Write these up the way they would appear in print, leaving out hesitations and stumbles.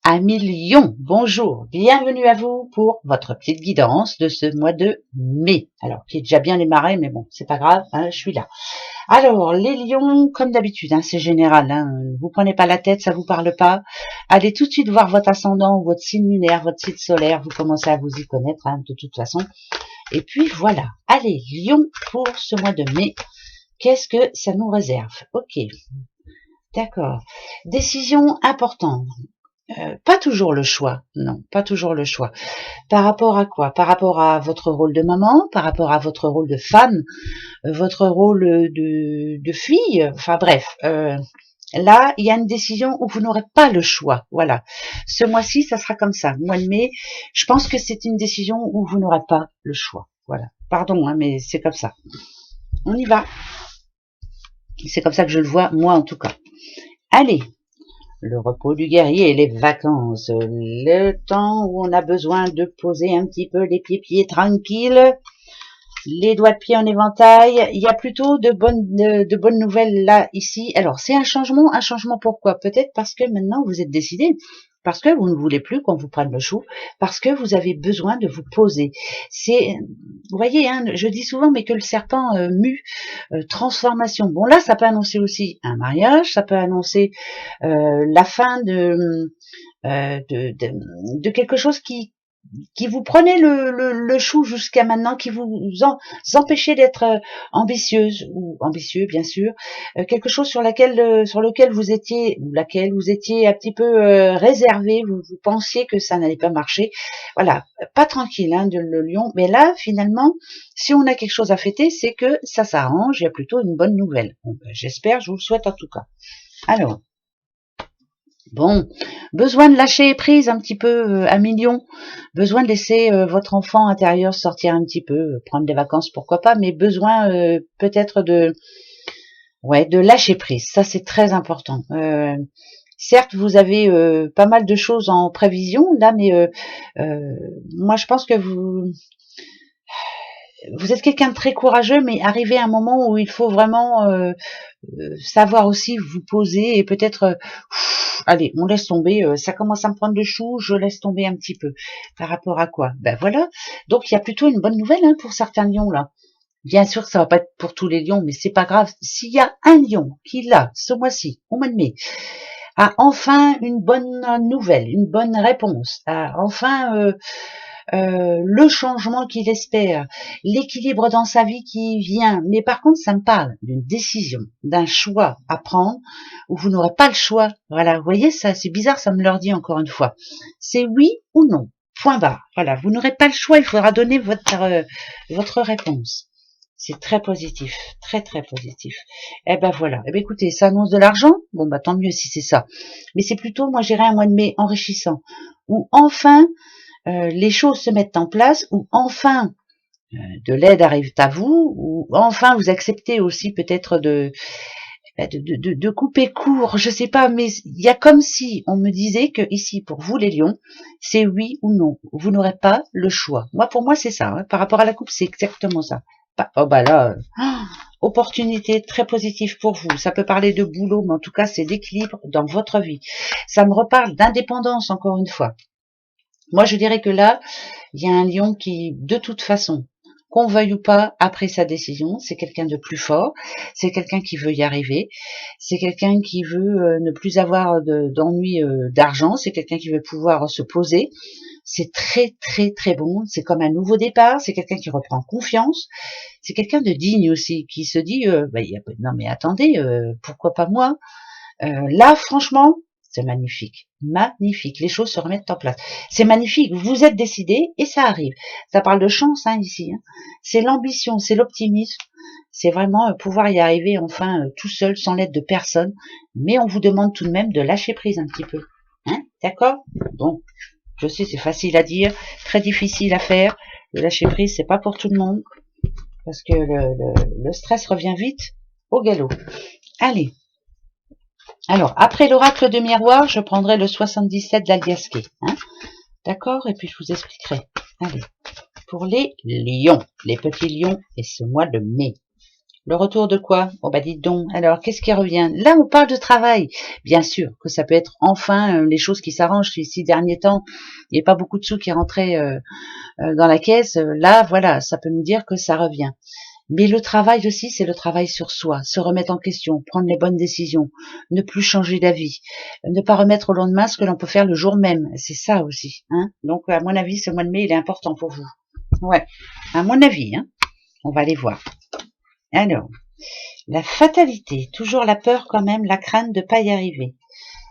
Amis Lion, bonjour, bienvenue à vous pour votre petite guidance de ce mois de mai. Alors, qui est déjà bien démarré, mais bon, c'est pas grave, hein, je suis là. Alors, les lions, comme d'habitude, hein, c'est général, hein, vous prenez pas la tête, ça vous parle pas. Allez tout de suite voir votre ascendant, votre signe lunaire, votre signe solaire, vous commencez à vous y connaître, hein, de toute façon. Et puis voilà, allez, lion, pour ce mois de mai, qu'est-ce que ça nous réserve? Ok, d'accord. Décision importante. Pas toujours le choix, non, pas toujours le choix. Par rapport à quoi? Par rapport à votre rôle de maman, par rapport à votre rôle de femme, votre rôle de fille, enfin bref. Là, il y a une décision où vous n'aurez pas le choix. Voilà. Ce mois-ci, ça sera comme ça. Mois de mai, je pense que c'est une décision où vous n'aurez pas le choix. Voilà. Pardon, hein, mais c'est comme ça. On y va. C'est comme ça que je le vois, moi en tout cas. Allez. Le repos du guerrier et les vacances, le temps où on a besoin de poser un petit peu les pieds tranquilles, les doigts de pied en éventail. Il y a plutôt de bonnes nouvelles là, ici. Alors, c'est un changement pourquoi? Peut-être parce que maintenant vous êtes décidé, parce que vous ne voulez plus qu'on vous prenne le chou, parce que vous avez besoin de vous poser. C'est, vous voyez, hein, je dis souvent, mais que le serpent mue, transformation. Bon, là, ça peut annoncer aussi un mariage, ça peut annoncer la fin de quelque chose qui vous prenait le chou jusqu'à maintenant, qui vous empêchait d'être ambitieuse ou ambitieux, bien sûr, quelque chose sur lequel vous étiez un petit peu réservé, vous pensiez que ça n'allait pas marcher. Voilà, pas tranquille, hein, le lion. Mais là, finalement, si on a quelque chose à fêter, c'est que ça s'arrange. Il y a plutôt une bonne nouvelle. Bon, ben, j'espère, je vous le souhaite en tout cas. Alors. Bon, besoin de lâcher prise un petit peu à million, besoin de laisser votre enfant intérieur sortir un petit peu, prendre des vacances pourquoi pas, mais besoin peut-être de lâcher prise. Ça c'est très important. Certes, vous avez pas mal de choses en prévision là, mais moi je pense que vous êtes quelqu'un de très courageux, mais arrivé à un moment où il faut vraiment savoir aussi vous poser et peut-être, allez, on laisse tomber, ça commence à me prendre le chou, je laisse tomber un petit peu. Par rapport à quoi? Ben voilà. Donc il y a plutôt une bonne nouvelle hein, pour certains lions là. Bien sûr que ça va pas être pour tous les lions, mais c'est pas grave. S'il y a un lion qui là, ce mois-ci, au mois de mai, a enfin une bonne nouvelle, une bonne réponse, a enfin le changement qu'il espère, l'équilibre dans sa vie qui vient. Mais par contre, ça me parle d'une décision, d'un choix à prendre où vous n'aurez pas le choix. Voilà, vous voyez, ça, c'est bizarre, ça me le dit encore une fois. C'est oui ou non. Point barre. Voilà, vous n'aurez pas le choix, il faudra donner votre réponse. C'est très positif, très très positif. Eh ben voilà. Eh ben écoutez, ça annonce de l'argent. Bon bah tant mieux si c'est ça. Mais c'est plutôt, moi j'irais un mois de mai enrichissant, où enfin les choses se mettent en place, où enfin de l'aide arrive à vous, ou enfin vous acceptez aussi peut-être de couper court, je sais pas, mais il y a comme si on me disait que ici pour vous les lions, c'est oui ou non, vous n'aurez pas le choix. Moi pour moi c'est ça, hein. Par rapport à la coupe c'est exactement ça. Oh bah là, opportunité très positive pour vous. Ça peut parler de boulot, mais en tout cas c'est d'équilibre dans votre vie. Ça me reparle d'indépendance encore une fois. Moi, je dirais que là, il y a un lion qui, de toute façon, qu'on veuille ou pas, a pris sa décision. C'est quelqu'un de plus fort. C'est quelqu'un qui veut y arriver. C'est quelqu'un qui veut ne plus avoir d'ennui d'argent. C'est quelqu'un qui veut pouvoir se poser. C'est très, très, très bon. C'est comme un nouveau départ. C'est quelqu'un qui reprend confiance. C'est quelqu'un de digne aussi, qui se dit, non mais attendez, pourquoi pas moi? Là, franchement, c'est magnifique. Magnifique. Les choses se remettent en place. C'est magnifique. Vous êtes décidé et ça arrive. Ça parle de chance hein, ici. Hein. C'est l'ambition, c'est l'optimisme. C'est vraiment pouvoir y arriver enfin tout seul, sans l'aide de personne. Mais on vous demande tout de même de lâcher prise un petit peu. Hein, d'accord? Bon, je sais, c'est facile à dire, très difficile à faire. Le lâcher prise, c'est pas pour tout le monde. Parce que le stress revient vite au galop. Allez. Alors, après l'oracle de miroir, je prendrai le 77 d'Aliasqué. Hein, d'accord? Et puis je vous expliquerai. Allez, pour les lions, les petits lions, et ce mois de mai. Le retour de quoi? Oh bah dites donc, alors qu'est-ce qui revient? Là on parle de travail. Bien sûr que ça peut être enfin les choses qui s'arrangent. Ces derniers temps, il n'y a pas beaucoup de sous qui rentraient dans la caisse. Là voilà, ça peut me dire que ça revient. Mais le travail aussi, c'est le travail sur soi, se remettre en question, prendre les bonnes décisions, ne plus changer d'avis, ne pas remettre au lendemain ce que l'on peut faire le jour même. C'est ça aussi. Hein. Donc à mon avis, ce mois de mai, il est important pour vous. Ouais, à mon avis. Hein. On va aller voir. Alors, la fatalité, toujours la peur quand même, la crainte de ne pas y arriver.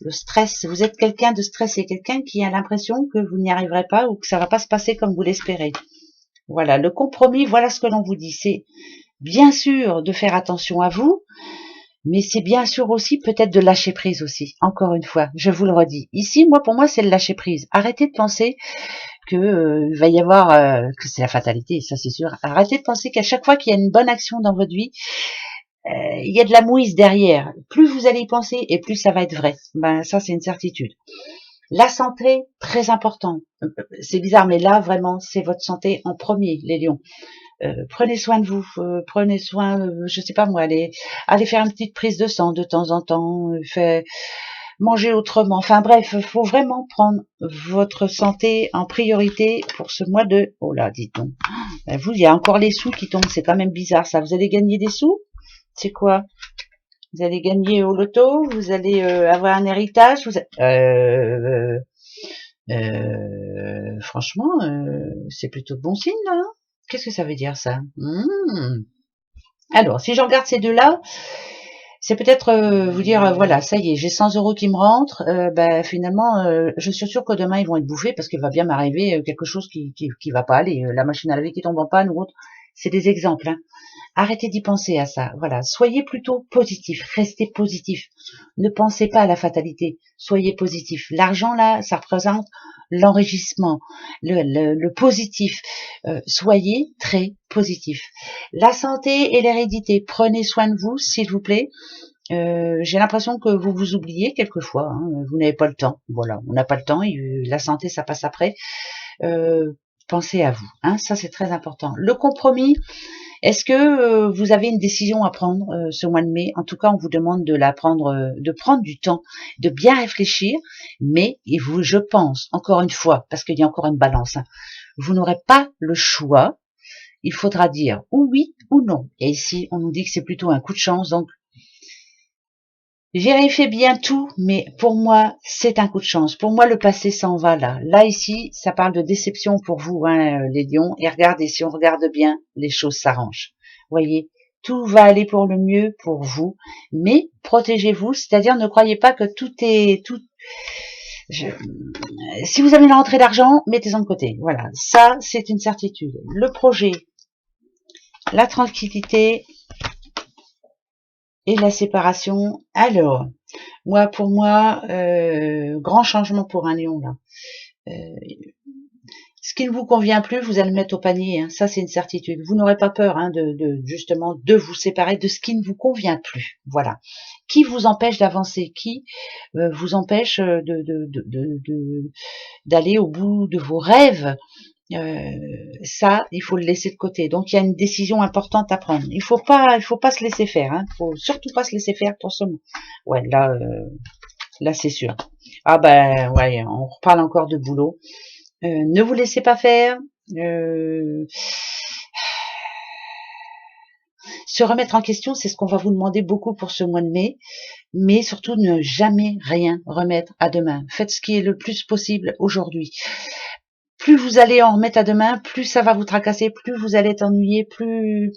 Le stress, vous êtes quelqu'un de stressé, quelqu'un qui a l'impression que vous n'y arriverez pas ou que ça va pas se passer comme vous l'espérez. Voilà, le compromis, voilà ce que l'on vous dit. C'est bien sûr de faire attention à vous, mais c'est bien sûr aussi peut-être de lâcher prise aussi. Encore une fois, je vous le redis. Ici, pour moi, c'est le lâcher prise. Arrêtez de penser que il va y avoir que c'est la fatalité, ça c'est sûr. Arrêtez de penser qu'à chaque fois qu'il y a une bonne action dans votre vie, il y a de la mouise derrière. Plus vous allez y penser et plus ça va être vrai. Ben ça c'est une certitude. La santé, très important. C'est bizarre, mais là vraiment c'est votre santé en premier, les lions. Prenez soin de vous, prenez soin, je sais pas moi, allez faire une petite prise de sang de temps en temps, manger autrement. Enfin bref, il faut vraiment prendre votre santé en priorité pour ce mois de... Oh là, dites donc. Ben vous, il y a encore les sous qui tombent, c'est quand même bizarre ça. Vous allez gagner des sous? C'est quoi? Vous allez gagner au loto? Vous allez avoir un héritage? Franchement, c'est plutôt de bon signe là, non? Qu'est-ce que ça veut dire ça? Alors, si je regarde ces deux-là, c'est peut-être vous dire, voilà, ça y est, j'ai 100 € qui me rentrent, finalement, je suis sûre que demain, ils vont être bouffés parce qu'il va bien m'arriver quelque chose qui va pas aller. La machine à laver qui tombe en panne ou autre, c'est des exemples. Hein. Arrêtez d'y penser à ça. Voilà, soyez plutôt positif, restez positif. Ne pensez pas à la fatalité, soyez positif. L'argent, là, ça représente l'enrichissement, le positif. Soyez très positif. La santé et l'hérédité, prenez soin de vous, s'il vous plaît. J'ai l'impression que vous vous oubliez quelquefois, hein, vous n'avez pas le temps. Voilà, on n'a pas le temps, la santé ça passe après. Pensez à vous, hein, ça c'est très important. Le compromis, est-ce que vous avez une décision à prendre ce mois de mai? En tout cas, on vous demande de la prendre, de prendre du temps, de bien réfléchir, mais et vous, je pense, encore une fois, parce qu'il y a encore une balance, hein, vous n'aurez pas le choix. Il faudra dire ou oui ou non. Et ici, on nous dit que c'est plutôt un coup de chance, donc vérifiez bien tout, mais pour moi, c'est un coup de chance. Pour moi, le passé s'en va là. Là, ici, ça parle de déception pour vous, hein, les lions. Et regardez, si on regarde bien, les choses s'arrangent. Voyez, tout va aller pour le mieux pour vous, mais protégez-vous, c'est-à-dire ne croyez pas que tout est... Si vous avez une rentrée d'argent, mettez-en de côté. Voilà, ça, c'est une certitude. Le projet, la tranquillité et la séparation. Alors, pour moi, grand changement pour un lion là. Ce qui ne vous convient plus, vous allez le mettre au panier. Hein. Ça, c'est une certitude. Vous n'aurez pas peur hein, justement de vous séparer de ce qui ne vous convient plus. Voilà. Qui vous empêche d'avancer? Qui vous empêche d'aller au bout de vos rêves? Ça, il faut le laisser de côté. Donc, il y a une décision importante à prendre. Il faut pas se laisser faire. Hein. Faut surtout pas se laisser faire pour ce moment. Ouais, là, c'est sûr. Ah ben, ouais, on reparle encore de boulot. Ne vous laissez pas faire. Se remettre en question, c'est ce qu'on va vous demander beaucoup pour ce mois de mai. Mais surtout, ne jamais rien remettre à demain. Faites ce qui est le plus possible aujourd'hui. Plus vous allez en remettre à demain, plus ça va vous tracasser, plus vous allez être ennuyé, plus...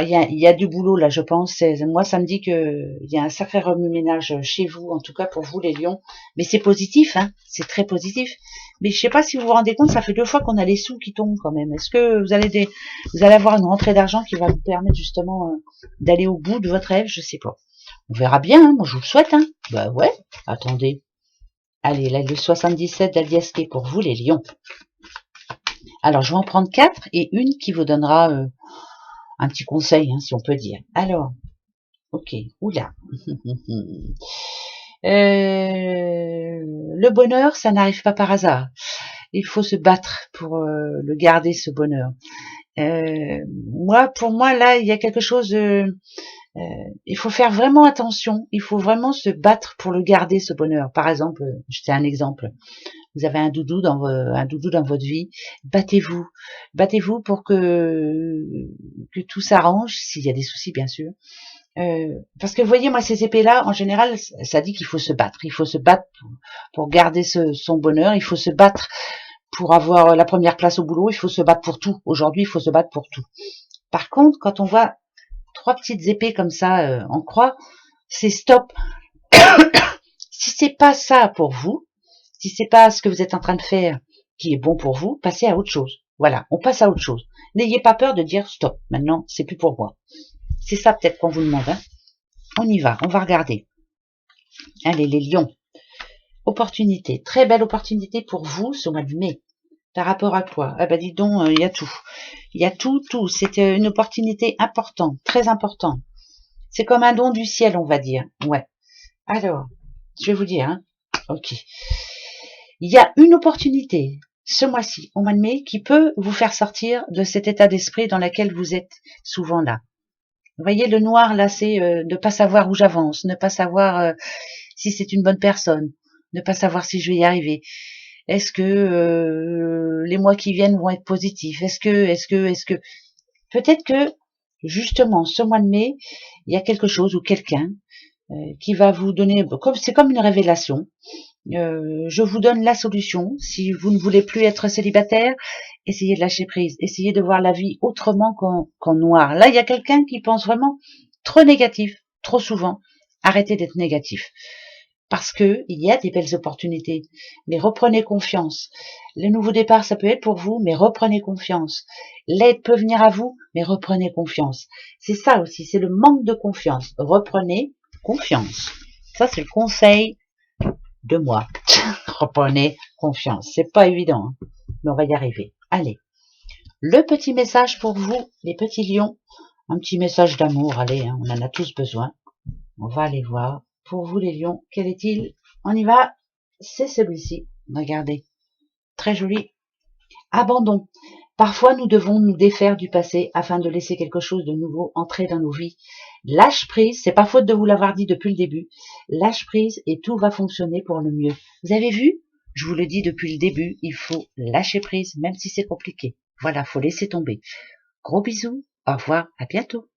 Il y a du boulot là, je pense. Moi, ça me dit que il y a un sacré remue-ménage chez vous, en tout cas pour vous les lions. Mais c'est positif, hein. C'est très positif. Mais je sais pas si vous vous rendez compte, ça fait 2 fois qu'on a les sous qui tombent quand même. Est-ce que vous allez avoir une rentrée d'argent qui va vous permettre justement d'aller au bout de votre rêve? Je sais pas. On verra bien. Hein. Moi, je vous le souhaite. Hein. Bah ouais. Attendez. Allez, là, le 77 d'Aliasqué pour vous les lions. Alors, je vais en prendre 4 et une qui vous donnera un petit conseil, hein, si on peut dire. Alors, ok, oula. Le bonheur, ça n'arrive pas par hasard. Il faut se battre pour le garder, ce bonheur. Pour moi, là, il y a quelque chose. Il faut faire vraiment attention. Il faut vraiment se battre pour le garder, ce bonheur. Par exemple, c'est un exemple. Vous avez un doudou dans votre vie. Battez-vous, battez-vous pour que tout s'arrange, s'il y a des soucis, bien sûr. Parce que vous voyez, moi, ces épées-là, en général, ça dit qu'il faut se battre. Il faut se battre pour garder son bonheur. Il faut se battre pour avoir la première place au boulot. Il faut se battre pour tout. Aujourd'hui, il faut se battre pour tout. Par contre, quand on voit 3 petites épées comme ça en croix, c'est stop. Si c'est pas ça pour vous, si c'est pas ce que vous êtes en train de faire qui est bon pour vous, passez à autre chose. Voilà, on passe à autre chose. N'ayez pas peur de dire stop. Maintenant, c'est plus pour moi. C'est ça peut-être qu'on vous demande. Hein. On y va, on va regarder. Allez, les lions. Opportunité, très belle opportunité pour vous ce mois de mai. Par rapport à quoi? Ah bah dis donc, il y a tout. Il y a tout. C'est une opportunité importante, très importante. C'est comme un don du ciel, on va dire. Ouais. Alors, je vais vous dire, hein. Ok. Il y a une opportunité ce mois-ci, au mois de mai, qui peut vous faire sortir de cet état d'esprit dans lequel vous êtes souvent là. Vous voyez, le noir, là, c'est ne pas savoir où j'avance, ne pas savoir si c'est une bonne personne, ne pas savoir si je vais y arriver. Est-ce que les mois qui viennent vont être positifs? Est-ce que peut-être que justement ce mois de mai, il y a quelque chose ou quelqu'un qui va vous donner, c'est comme une révélation. Je vous donne la solution. Si vous ne voulez plus être célibataire, essayez de lâcher prise, essayez de voir la vie autrement qu'en noir. Là, il y a quelqu'un qui pense vraiment trop négatif, trop souvent. Arrêtez d'être négatif. Parce que il y a des belles opportunités, mais reprenez confiance. Le nouveau départ, ça peut être pour vous, mais reprenez confiance. L'aide peut venir à vous, mais reprenez confiance. C'est ça aussi, c'est le manque de confiance. Reprenez confiance. Ça, c'est le conseil de moi. Reprenez confiance. C'est pas évident, hein, mais on va y arriver. Allez. Le petit message pour vous, les petits lions. Un petit message d'amour, allez, hein, on en a tous besoin. On va aller voir. Pour vous les lions, quel est-il? On y va. C'est celui-ci. Regardez. Très joli. Abandon. Parfois, nous devons nous défaire du passé afin de laisser quelque chose de nouveau entrer dans nos vies. Lâche prise, c'est pas faute de vous l'avoir dit depuis le début. Lâche prise et tout va fonctionner pour le mieux. Vous avez vu? Je vous le dis depuis le début, il faut lâcher prise, même si c'est compliqué. Voilà, faut laisser tomber. Gros bisous, au revoir, à bientôt.